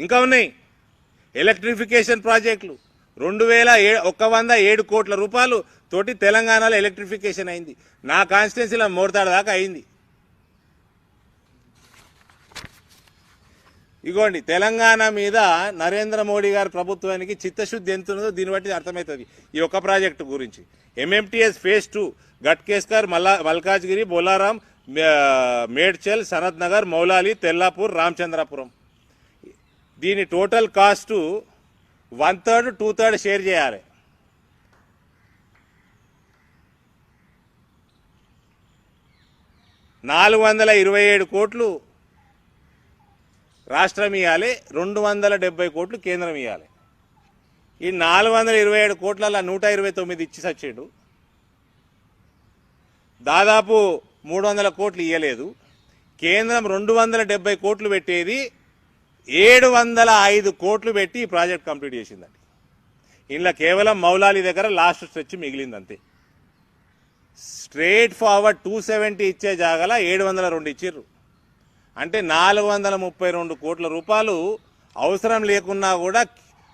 ఇంకా ఉన్నాయి ఎలక్ట్రిఫికేషన్ ప్రాజెక్టులు 2107 కోట్ల రూపాయలు తోటి తెలంగాణలో ఎలక్ట్రిఫికేషన్ అయింది. నా కాన్స్టిట్యున్సీలో మోర్తాడు దాకా అయింది. ఇగోండి, తెలంగాణ మీద నరేంద్ర మోడీ గారి ప్రభుత్వానికి చిత్తశుద్ధి ఎంత ఉన్నదో దీన్ని బట్టి అర్థమవుతుంది ఈ ఒక్క ప్రాజెక్టు గురించి. MMTS phase 2 Ghatkesar, Malkajgiri, Bolarum, Medchal, Sanath Nagar, Moulali, Tellapur, Ramachandrapuram. దీని టోటల్ కాస్టు 1/3, 2/3 షేర్ చేయాలి. $427 కోట్లు రాష్ట్రం ఇవ్వాలి, 270 కోట్లు కేంద్రం ఇవ్వాలి. ఈ 427 కోట్ల 129 ఇచ్చి సచ్చాడు. దాదాపు 300 కోట్లు ఇవ్వలేదు. కేంద్రం 270 కోట్లు పెట్టేది 705 కోట్లు పెట్టి ఈ ప్రాజెక్ట్ కంప్లీట్ చేసిందండి. ఇందులో కేవలం మౌలాలి దగ్గర లాస్ట్ స్ట్రెచ్ మిగిలింది అంతే. స్ట్రేట్ ఫార్వర్డ్ 270 ఇచ్చే జాగాల 702 ఇచ్చిర్రు. అంటే 432 కోట్ల రూపాయలు అవసరం లేకున్నా కూడా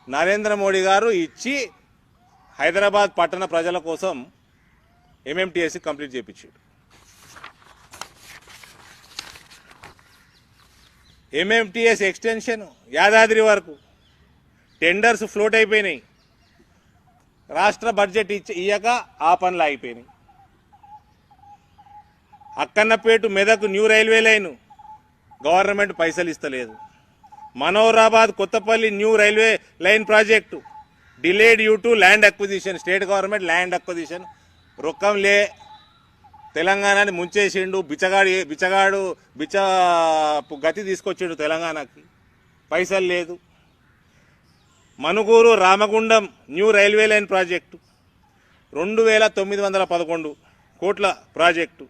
నరేంద్ర మోడీ గారు ఇచ్చి హైదరాబాద్ పట్టణ ప్రజల కోసం ఎంఎంటీఎస్ కంప్లీట్ చేయించాడు. ఎంఎంటీఎస్ ఎక్స్టెన్షన్ యాదాద్రి వరకు టెండర్స్ ఫ్లోట్ అయిపోయినాయి. రాష్ట్ర బడ్జెట్ ఇయ్యక ఆ పనులు ఆగిపోయినాయి. Akkannapeta Medak new railway line government పైసలు ఇస్తలేదు. Manoharabad Kothapalli new railway line project delayed due to land acquisition. State government land acquisition రొక్కం లే, తెలంగాణని ముంచేసిండు. బిచ్చగాడు గతి తీసుకొచ్చిండు తెలంగాణకి, పైసలు లేదు. Manuguru Ramagundam new railway line project 2911 కోట్ల ప్రాజెక్టు,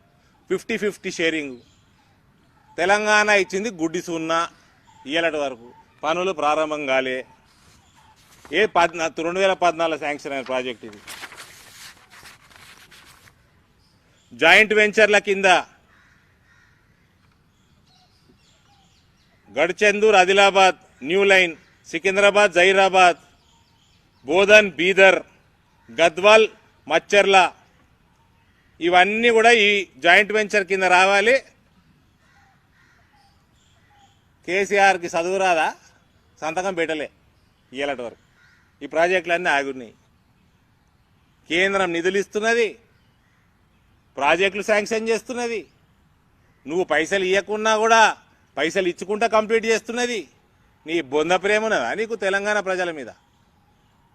50-50 షేరింగ్. తెలంగాణ ఇచ్చింది గుడ్డి సున్నా. ఇయ్యలటి వరకు పనులు ప్రారంభం కాలే. 2014 శాంక్షన్ అయిన ప్రాజెక్ట్ ఇది. జాయింట్ వెంచర్ల కింద గడ్చందూర్ ఆదిలాబాద్ న్యూ లైన్, సికింద్రాబాద్ జైరాబాద్, బోధన్ బీదర్, గద్వాల్ మచ్చర్ల, ఇవన్నీ కూడా ఈ జాయింట్ వెంచర్ కింద రావాలి. కేసీఆర్కి చదువు రాదా? సంతకం పెట్టలే ఇయ్యలటి వరకు. ఈ ప్రాజెక్టులన్నీ ఆగున్నాయి. కేంద్రం నిధులు ఇస్తున్నది, ప్రాజెక్టులు శాంక్షన్ చేస్తున్నది. నువ్వు పైసలు ఇవ్వకున్నా కూడా పైసలు ఇచ్చుకుంటా కంప్లీట్ చేస్తున్నది. నీ బొంద ప్రేమ ఉన్నదా నీకు తెలంగాణ ప్రజల మీద?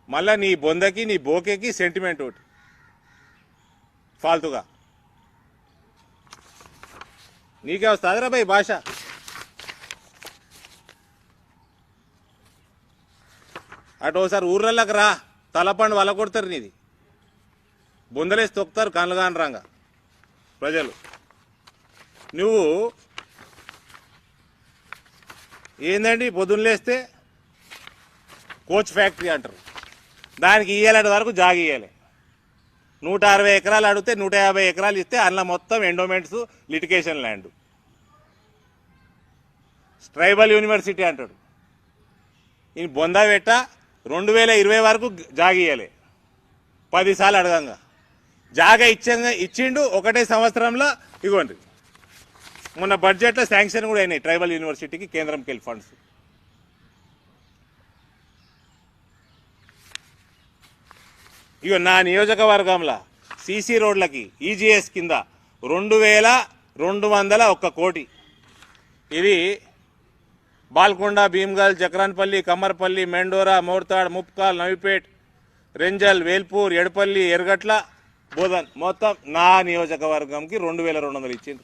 మళ్ళా నీ బొందకి నీ బోకేకి సెంటిమెంట్ ఒకటి ఫాల్తుగా. నీకే వస్తుందిరా భయ్ భాష. అటు ఒకసారి ఊర్లలోకి రా, తలపండు వల కొడతారు. నీది బొందలేసి తొక్కుతారు కనులుగాని రంగా ప్రజలు. నువ్వు ఏందండి పొద్దున్న లేస్తే కోచ్ ఫ్యాక్టరీ అంటారు, దానికి ఇయ్యాలంటే వరకు జాగ ఇయ్యాలి. 160 ఎకరాలు అడిగితే 150 ఎకరాలు ఇస్తే అందులో మొత్తం endowments, litigation land. Tribal university అంటాడు. ఈ బొందా పెట్ట 2020 వరకు జాగ ఇయ్యాలి. 10 సార్లు అడగంగా జాగ ఇచ్చిండు ఒకటే సంవత్సరంలో. ఇగోండి మొన్న బడ్జెట్లో శాంక్షన్ కూడా అయినాయి ట్రైబల్ యూనివర్సిటీకి కేంద్రంకి వెళ్ళి ఫండ్స్. ఇగో నా నియోజకవర్గంలో సీసీ రోడ్లకి ఈజీఎస్ కింద 2201 కోటి. ఇది బాల్కొండ, భీమ్గల్, జక్రాన్పల్లి, కమ్మర్పల్లి, మెండోరా, మోర్తాడ్, ముప్కాల్, నవిపేట్, రెంజల్, వేల్పూర్, ఎడపల్లి, ఎర్గట్ల, బోధన్, మొత్తం నా నియోజకవర్గంకి 2200 ఇచ్చింది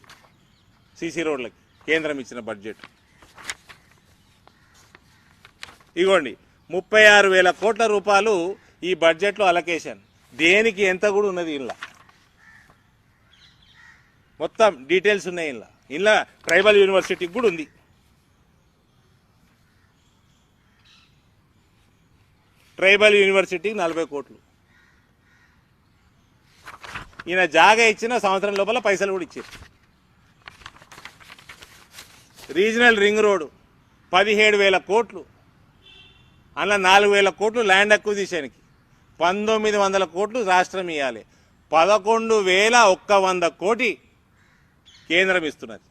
సీసీ రోడ్లకి కేంద్రం ఇచ్చిన బడ్జెట్. ఇగోండి 36,000 కోట్ల రూపాయలు ఈ బడ్జెట్లో అలొకేషన్. దేనికి ఎంత కూడా ఉన్నది ఇలా మొత్తం డీటెయిల్స్ ఉన్నాయి. ఇలా ట్రైబల్ యూనివర్సిటీకి కూడా ఉంది. ట్రైబల్ యూనివర్సిటీకి 40 కోట్లు. ఈయన జాగా ఇచ్చిన సంవత్సరం లోపల పైసలు కూడా ఇచ్చారు. రీజనల్ రింగ్ రోడ్ 17,000 కోట్లు. అలా 4,000 కోట్లు ల్యాండ్ అక్విజిషన్కి, 1,900 కోట్లు రాష్ట్రం ఇవ్వాలి, 11,100 కోటి కేంద్రం ఇస్తున్నది.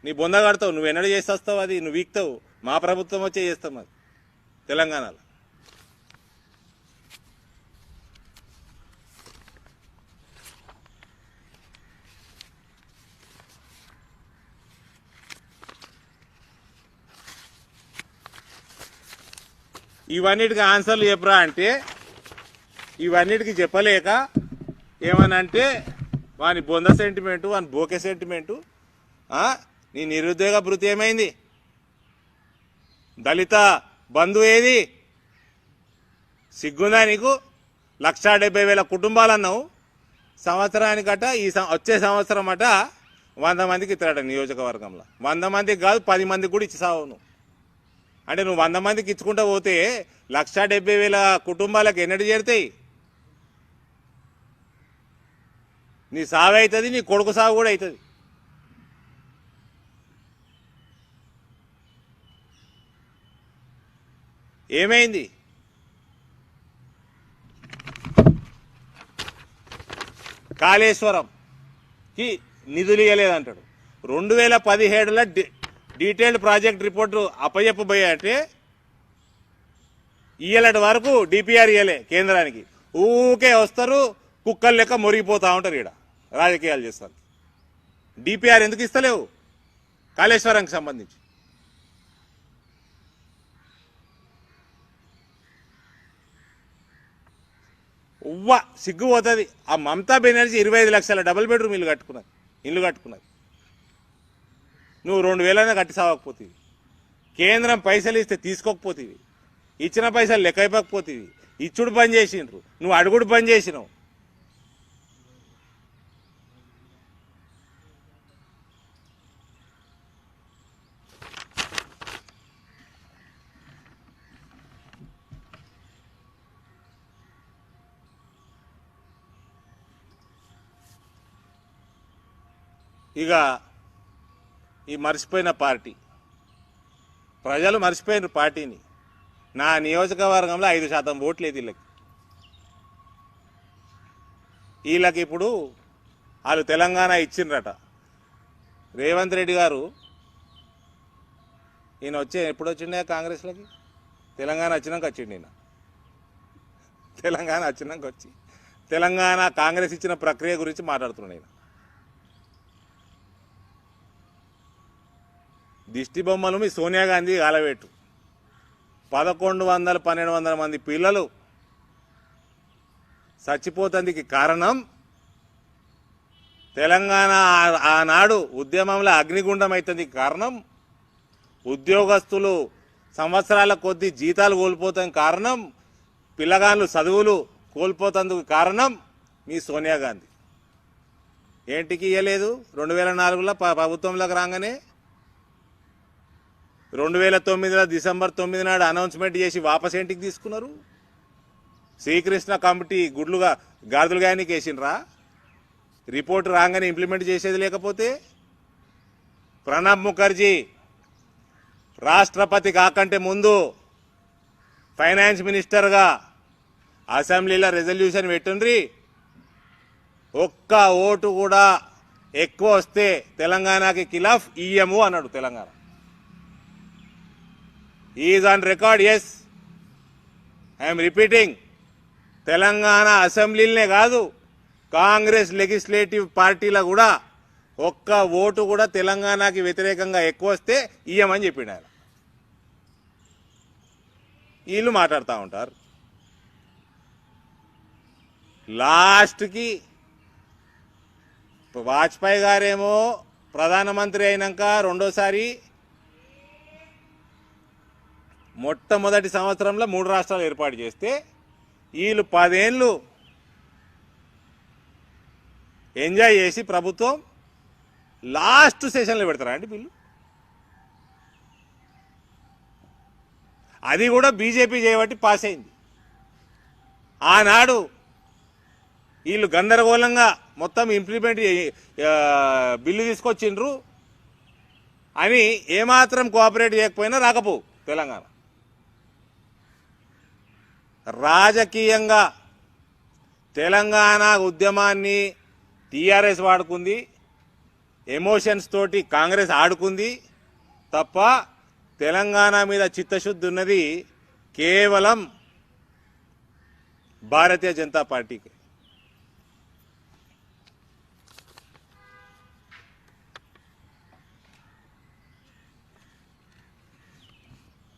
నీ బొంద కడతావు, నువ్వు ఎన్నడూ చేసి వస్తావు, అది నువ్వు వీక్తావు. మా ప్రభుత్వం వచ్చే చేస్తాం అది తెలంగాణలో. ఇవన్నిటికి ఆన్సర్లు చెప్పరా అంటే ఇవన్నిటికి చెప్పలేక ఏమనంటే వాని బొంద సెంటిమెంటు, వాని బోకే సెంటిమెంటు. నీ నిరుద్యోగ భృతి ఏమైంది? దళిత బంధు ఏది? సిగ్గుందా నీకు? 1,70,000 కుటుంబాలు అన్నావు. సంవత్సరానికట వచ్చే సంవత్సరం అట 100 మందికి ఇస్తాడట నియోజకవర్గంలో. 100 మందికి కాదు, 10 మందికి కూడా ఇచ్చిసావు నువ్వు. అంటే నువ్వు 100 మందికి ఇచ్చుకుంటూ పోతే 1,70,000 కుటుంబాలకు ఎన్నటి చేరుతాయి? నీ సాగు అవుతుంది, నీ కొడుకు సాగు కూడా అవుతుంది. ఏమైంది? కాళేశ్వరంకి నిధులు ఇవ్వలేదంటాడు. 2017లో డీటెయిల్డ్ ప్రాజెక్ట్ రిపోర్టు అప్పచెప్పబోయాయంటే ఇయ్యలటి వరకు డిపిఆర్ ఇవ్వలే కేంద్రానికి. ఊకే వస్తారు, కుక్కలు లెక్క మురిగిపోతూ ఉంటారు. ఇక్కడ రాజకీయాలు చేస్తారు. డిపిఆర్ ఎందుకు ఇస్తలేవు కాళేశ్వరంకి సంబంధించి? ఉవ్వ సిగ్గుపోతుంది. ఆ మమతా బెనర్జీ 25 లక్షల డబుల్ బెడ్రూమ్ ఇల్లు కట్టుకున్నది. నువ్వు 2,000 కట్టి సావకపోతేవి. కేంద్రం పైసలు ఇస్తే తీసుకోకపోతేవి. ఇచ్చిన పైసలు లెక్క అయిపోకపోతేవి. ఇచ్చుడు బంద్ చేసిండ్రు, నువ్వు అడుగుడు బంద్ చేసినావు. ఇక ఈ మర్చిపోయిన పార్టీ, ప్రజలు మర్చిపోయిన పార్టీని. నా నియోజకవర్గంలో 5% ఓట్లు లేదు వీళ్ళకి. వీళ్ళకి ఇప్పుడు వాళ్ళు తెలంగాణ ఇచ్చిండ్రట. రేవంత్ రెడ్డి గారు ఈయన ఎప్పుడు వచ్చిండే కాంగ్రెస్లోకి? తెలంగాణ వచ్చినాక వచ్చిండు ఈయన. తెలంగాణ వచ్చినాక వచ్చి తెలంగాణ కాంగ్రెస్ ఇచ్చిన ప్రక్రియ గురించి మాట్లాడుతున్నాడు ఈయన. దిష్టి బొమ్మలు మీ సోనియా గాంధీ కాలబెట్టు. 1,100-1,200 మంది పిల్లలు చచ్చిపోతందుకు కారణం తెలంగాణ ఆనాడు ఉద్యమంలో అగ్నిగుండం అవుతుంది కారణం, ఉద్యోగస్తులు సంవత్సరాల కొద్దీ జీతాలు కోల్పోతాం కారణం, పిల్లగాళ్ళు చదువులు కోల్పోతందుకు కారణం మీ సోనియా గాంధీ. ఏంటికి ఇవ్వలేదు? 2004లో ప్రభుత్వంలోకి రాగానే 2009 డిసెంబర్ 9 నాడు అనౌన్స్మెంట్ చేసి వాపస్ ఏంటికి తీసుకున్నారు? శ్రీకృష్ణ కమిటీ గుడ్లుగా గాడిదలుగా వేసిండ్రా? రిపోర్ట్ రాగానే ఇంప్లిమెంట్ చేసేది లేకపోతే? ప్రణబ్ ముఖర్జీ రాష్ట్రపతి కాకంటే ముందు ఫైనాన్స్ మినిస్టర్గా అసెంబ్లీలో రెజల్యూషన్ పెట్టుండ్రి, ఒక్క ఓటు కూడా ఎక్కువ వస్తే తెలంగాణకి ఖిలాఫ్ ఇయ్యము అన్నాడు. Telangana is on record. Yes, I'm repeating. Telangana అసెంబ్లీలనే కాదు, కాంగ్రెస్ లెజిస్లేటివ్ పార్టీలో కూడా ఒక్క ఓటు కూడా తెలంగాణకి వ్యతిరేకంగా ఎక్కువ వస్తే ఇయ్యమని చెప్పిండు ఆయన. వీళ్ళు మాట్లాడుతూ ఉంటారు. లాస్ట్కి వాజ్పేయి గారేమో ప్రధానమంత్రి అయినాక రెండోసారి మొట్టమొదటి సంవత్సరంలో 3 రాష్ట్రాలు ఏర్పాటు చేస్తే వీళ్ళు 10 ఏళ్ళు ఎంజాయ్ చేసి ప్రభుత్వం లాస్ట్ సెషన్లో పెడతారా అండి బిల్లు? అది కూడా బీజేపీ చేయబట్టి పాస్ అయింది. ఆనాడు వీళ్ళు గందరగోళంగా మొత్తం ఇంప్లిమెంట్ బిల్లు తీసుకొచ్చిండ్రు. అని ఏమాత్రం కోఆపరేట్ చేయకపోయినా రాకపోవు తెలంగాణ. రాజకీయంగా తెలంగాణ ఉద్యమాన్ని టీఆర్ఎస్ వాడుకుంది, ఎమోషన్స్ తోటి కాంగ్రెస్ ఆడుకుంది తప్ప తెలంగాణ మీద చిత్తశుద్ధి ఉన్నది కేవలం భారతీయ జనతా పార్టీకి.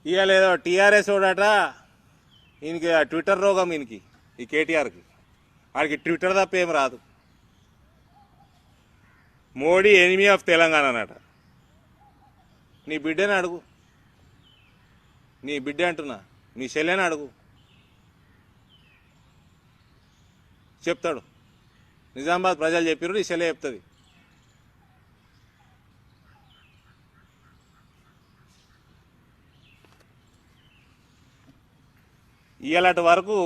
ఇవాళ ఏదో టీఆర్ఎస్ వాడట, ఈయనకి ట్విట్టర్ రోగం, ఈయనకి ఈ కేటీఆర్కి, వాడికి ట్విట్టర్ తప్ప ఏం రాదు. మోడీ ఎనిమీ ఆఫ్ తెలంగాణ అన్నట. నీ బిడ్డని అడుగు, నీ బిడ్డ అంటున్నా, నీ చెల్లెని అడుగు, చెప్తాడు. నిజామాబాద్ ప్రజలు చెప్పారు, నీ చెల్లె చెప్తుంది. ఇవాళటి వరకు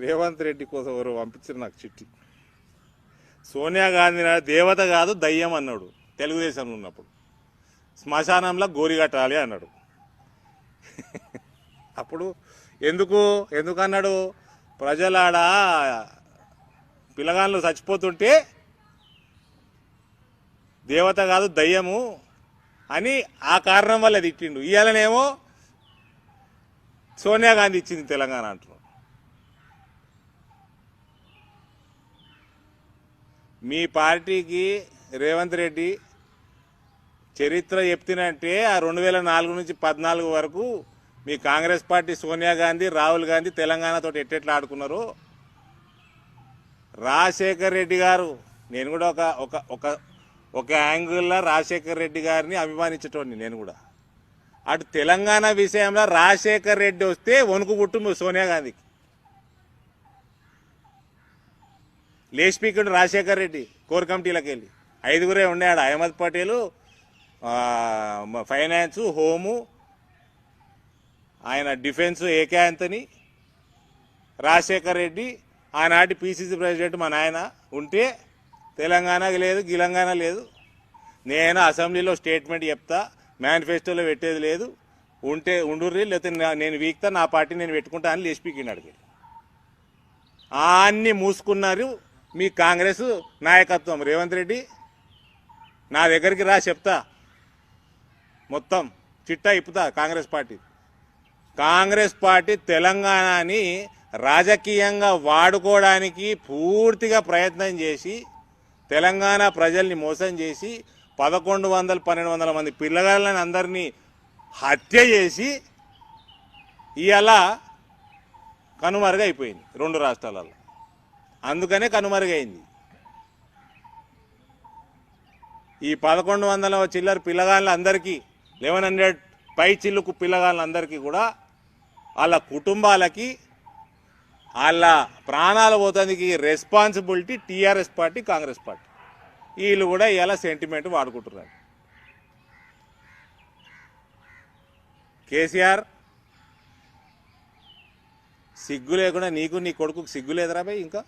రేవంత్ రెడ్డి కోసం ఎవరు పంపించారు నాకు చిట్టి. సోనియా గాంధీ దేవత కాదు దయ్యం అన్నాడు తెలుగుదేశంలో ఉన్నప్పుడు. శ్మశానంలో గోరి కట్టాలి అన్నాడు. అప్పుడు ఎందుకు అన్నాడు? ప్రజలాడ పిల్లగాళ్ళు చచ్చిపోతుంటే దేవత కాదు దయ్యము అని ఆ కారణం వల్ల తిట్టిండు. ఇవాళనేమో సోనియా గాంధీ ఇచ్చింది తెలంగాణ అంటున్నాడు. మీ పార్టీకి రేవంత్ రెడ్డి చరిత్ర చెప్తున్నంటే ఆ 2004 నుంచి 2014 వరకు మీ కాంగ్రెస్ పార్టీ సోనియా గాంధీ, రాహుల్ గాంధీ తెలంగాణతో ఎట్టెట్లా ఆడుకున్నారు. రాజశేఖర్ రెడ్డి గారు, నేను కూడా ఒక యాంగిల్లో రాజశేఖర్ రెడ్డి గారిని అభిమానించేటోడిని. నేను కూడా అటు తెలంగాణ విషయంలో రాజశేఖర్ రెడ్డి వస్తే వణుకు పుట్టు సోనియా గాంధీకి. లేచిపీకుడు రాజశేఖర్ రెడ్డి కోర్ కమిటీలకు వెళ్ళి 5గురే ఉండేవాడు. అహ్మద్ పటేలు ఫైనాన్స్, హోము, ఆయన డిఫెన్స్ ఏకే యాంతనీ, రాజశేఖర్ రెడ్డి ఆనాటి పిసిసి ప్రెసిడెంట్ మా నాయన ఉంటే తెలంగాణకి లేదు, గిలంగాణ లేదు. నేను అసెంబ్లీలో స్టేట్మెంట్ చెప్తా, మేనిఫెస్టోలో పెట్టేది లేదు, ఉంటే ఉండుర్రి, లేకపోతే నేను వీక్తా, నా పార్టీ నేను పెట్టుకుంటా అని లేచిపీకిండి అడిగి. అన్నీ మూసుకున్నారు మీ కాంగ్రెస్ నాయకత్వం. రేవంత్ రెడ్డి నా దగ్గరికి రా, చెప్తా, మొత్తం చిట్టా ఇప్పుతా. కాంగ్రెస్ పార్టీ తెలంగాణని రాజకీయంగా వాడుకోవడానికి పూర్తిగా ప్రయత్నం చేసి తెలంగాణ ప్రజల్ని మోసం చేసి 1100-1200 మంది పిల్లగాళ్ళని అందరినీ హత్య చేసి ఇవాళ కనుమరుగైపోయింది 2 రాష్ట్రాలలో. అందుకనే కనుమరుగైంది. ఈ 1100 చిల్లర పిల్లగాళ్ళందరికీ 1100 పై చిల్లుకు పిల్లగాళ్ళందరికీ కూడా వాళ్ళ కుటుంబాలకి వాళ్ళ ప్రాణాలు పోతానికి responsibility TRS party, Congress party. వీళ్ళు కూడా ఇలా సెంటిమెంట్ వాడుకుంటున్నారు. కేసీఆర్ సిగ్గు లేకుండా నీకు నీ కొడుకు సిగ్గు లేదురా భయ్? ఇంకా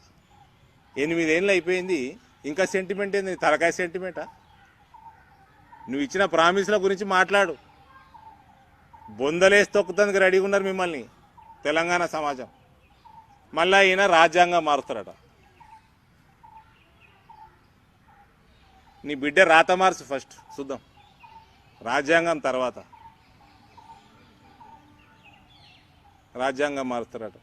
8 ఏళ్ళు అయిపోయింది, ఇంకా సెంటిమెంట్ ఏంది? తలకాయ సెంటిమెంటా? నువ్వు ఇచ్చిన ప్రామిస్ల గురించి మాట్లాడు. బొందలేసి తొక్కుతందుకు రెడీగా ఉన్నారు మిమ్మల్ని తెలంగాణ సమాజం. మళ్ళా ఈయన రాజ్యాంగం మారుస్తారట. నీ బిడ్డ రాత మార్చు ఫస్ట్ చూద్దాం, రాజ్యాంగం తర్వాత. రాజ్యాంగం మారుస్తారట.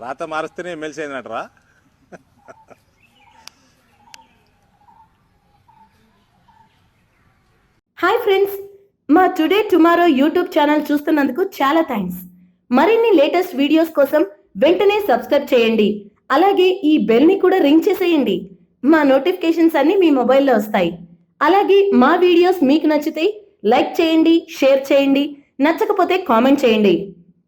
రాత మారుస్తేనే ఎమ్మెల్సీ అయినట్రా. హాయ్ ఫ్రెండ్స్, మా టుడే టుమారో యూట్యూబ్ ఛానల్ చూస్తున్నందుకు చాలా థ్యాంక్స్. మరిన్ని లేటెస్ట్ వీడియోస్ కోసం వెంటనే సబ్స్క్రైబ్ చేయండి. అలాగే ఈ బెల్ ని కూడా రింగ్ చేసేయండి. మా నోటిఫికేషన్స్ అన్ని మీ మొబైల్లో వస్తాయి. అలాగే మా వీడియోస్ మీకు నచ్చితే లైక్ చేయండి, షేర్ చేయండి, నచ్చకపోతే కామెంట్ చేయండి.